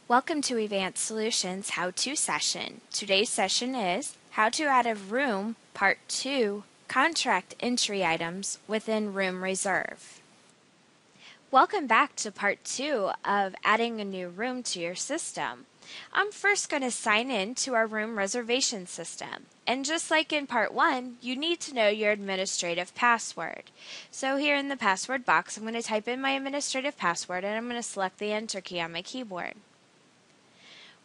Welcome to Advanced Solutions How-To session. Today's session is How to Add a Room, Part 2, Contract Entry Items within Room Reserve. Welcome back to Part 2 of adding a new room to your system. I'm first going to sign in to our room reservation system. And just like in Part 1, you need to know your administrative password. So here in the password box, I'm going to type in my administrative password and I'm going to select the Enter key on my keyboard.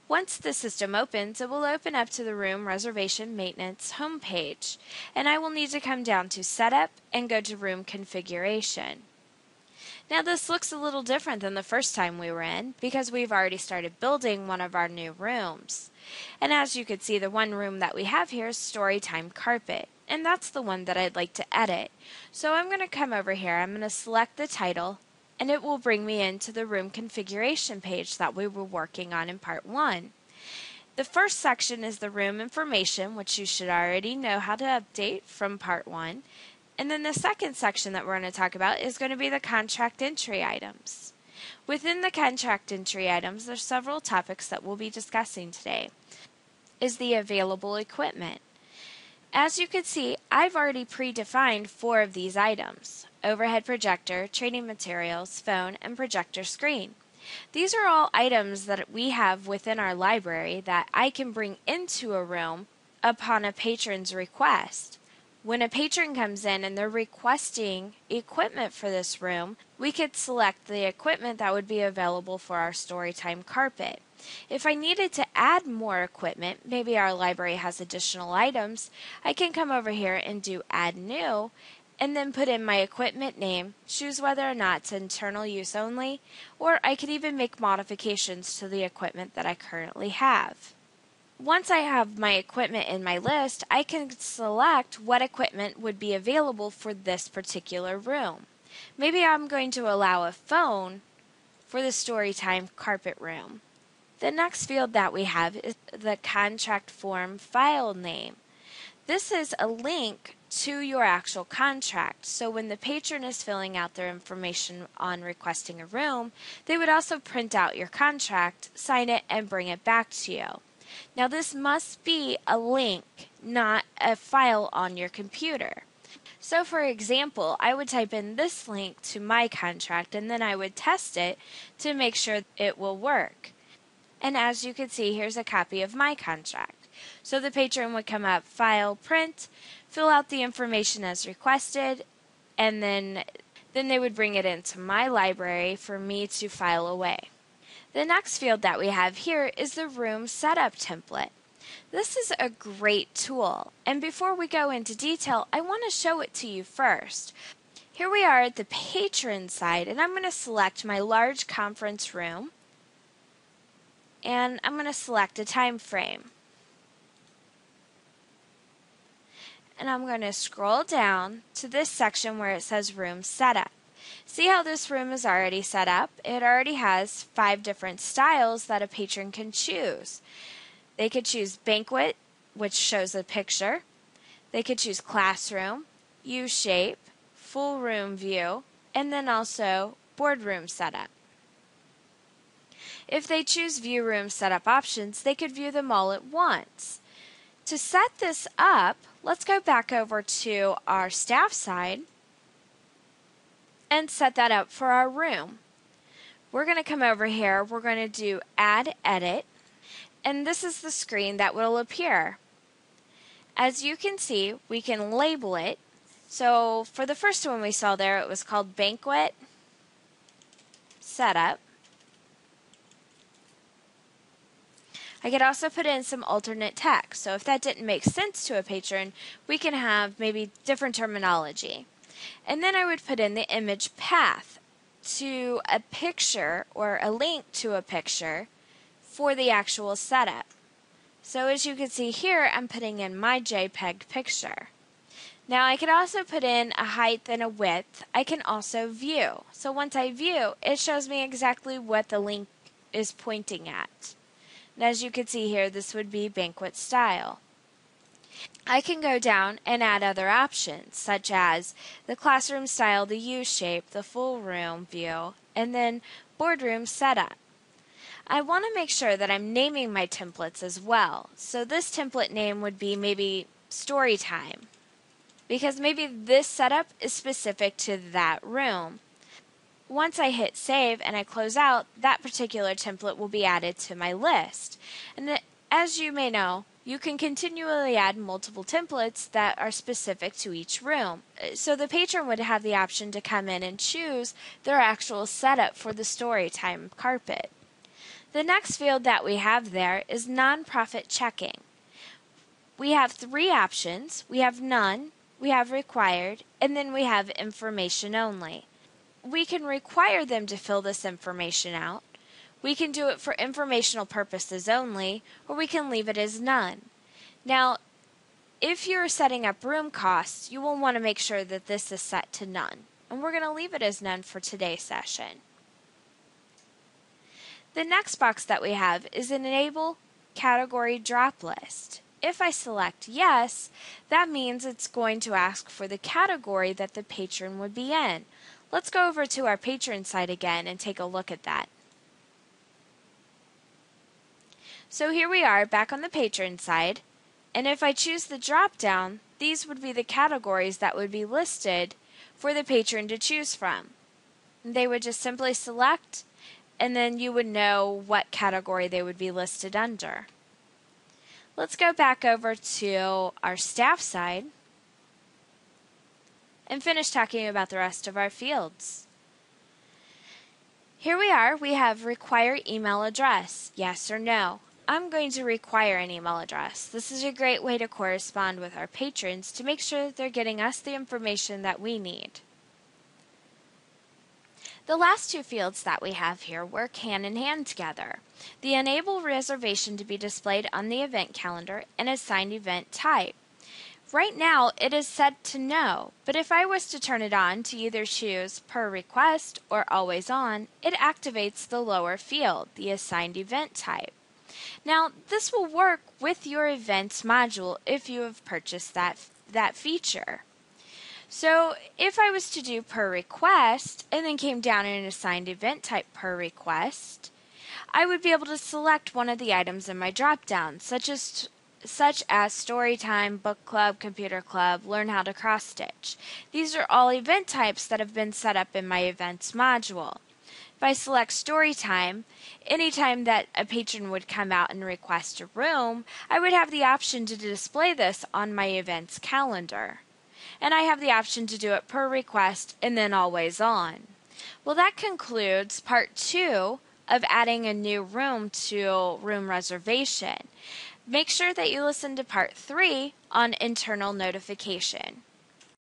Once the system opens, it will open up to the Room Reservation Maintenance homepage, and I will need to come down to Setup and go to Room Configuration. Now this looks a little different than the first time we were in because we've already started building one of our new rooms. And as you can see, the one room that we have here is Storytime Carpet, and that's the one that I'd like to edit. So I'm going to come over here, I'm going to select the title, and it will bring me into the room configuration page that we were working on in Part 1. The first section is the room information, which you should already know how to update from Part 1. And then the second section that we're going to talk about is going to be the contract entry items. Within the contract entry items, there's several topics that we'll be discussing today. Is the available equipment. As you can see, I've already predefined 4 of these items: overhead projector, training materials, phone, and projector screen. These are all items that we have within our library that I can bring into a room upon a patron's request. When a patron comes in and they're requesting equipment for this room, we could select the equipment that would be available for our Storytime Carpet. If I needed to add more equipment, maybe our library has additional items, I can come over here and do Add New, and then put in my equipment name, choose whether or not it's internal use only, or I could even make modifications to the equipment that I currently have. Once I have my equipment in my list, I can select what equipment would be available for this particular room. Maybe I'm going to allow a phone for the Storytime Carpet room. The next field that we have is the contract form file name. This is a link to your actual contract, so when the patron is filling out their information on requesting a room, they would also print out your contract, sign it, and bring it back to you. Now this must be a link, not a file on your computer. So for example, I would type in this link to my contract and then I would test it to make sure it will work. And as you can see, here's a copy of my contract. So the patron would come up, file, print, fill out the information as requested, and then they would bring it into my library for me to file away. The next field that we have here is the room setup template. This is a great tool, and before we go into detail, I want to show it to you first. Here we are at the patron side, and I'm going to select my large conference room, and I'm going to select a time frame. And I'm going to scroll down to this section where it says Room Setup. See how this room is already set up? It already has 5 different styles that a patron can choose. They could choose Banquet, which shows a picture. They could choose Classroom, U-shape, Full Room View, and then also Boardroom Setup. If they choose View Room Setup options, they could view them all at once. To set this up, let's go back over to our staff side and set that up for our room. We're going to come over here, we're going to do Add Edit, and this is the screen that will appear. As you can see, we can label it. So for the first one we saw there, it was called Banquet Setup. I could also put in some alternate text, so if that didn't make sense to a patron, we can have maybe different terminology. And then I would put in the image path to a picture or a link to a picture for the actual setup. So as you can see here, I'm putting in my JPEG picture. Now I could also put in a height and a width. I can also view. So once I view, it shows me exactly what the link is pointing at. And as you can see here, this would be banquet style. I can go down and add other options, such as the classroom style, the U-shape, the full room view, and then boardroom setup. I want to make sure that I'm naming my templates as well. So this template name would be maybe story time, because maybe this setup is specific to that room. Once I hit save and I close out, that particular template will be added to my list. And as you may know, you can continually add multiple templates that are specific to each room. So the patron would have the option to come in and choose their actual setup for the storytime carpet. The next field that we have there is nonprofit checking. We have three options. We have none, we have required, and then we have information only. We can require them to fill this information out. We can do it for informational purposes only, or we can leave it as none. Now, if you're setting up room costs, you will want to make sure that this is set to none. And we're going to leave it as none for today's session. The next box that we have is Enable Category Drop List. If I select yes, that means it's going to ask for the category that the patron would be in. Let's go over to our patron site again and take a look at that. So here we are back on the patron side, and if I choose the drop down, these would be the categories that would be listed for the patron to choose from. They would just simply select, and then you would know what category they would be listed under. Let's go back over to our staff side and finish talking about the rest of our fields. Here we are, we have require email address, yes or no. I'm going to require an email address. This is a great way to correspond with our patrons to make sure that they're getting us the information that we need. The last two fields that we have here work hand in hand together. The enable reservation to be displayed on the event calendar and assigned event type. Right now it is set to no, but if I was to turn it on to either choose per request or always on, it activates the lower field, the assigned event type. Now this will work with your events module if you have purchased that feature. So if I was to do per request and then came down in an assigned event type per request, I would be able to select one of the items in my drop-down, such as Storytime, Book Club, Computer Club, Learn How to Cross Stitch. These are all event types that have been set up in my Events module. If I select Storytime, anytime that a patron would come out and request a room, I would have the option to display this on my Events calendar. And I have the option to do it per request and then always on. Well, that concludes part 2 of adding a new room to room reservation. Make sure that you listen to part 3 on internal notification.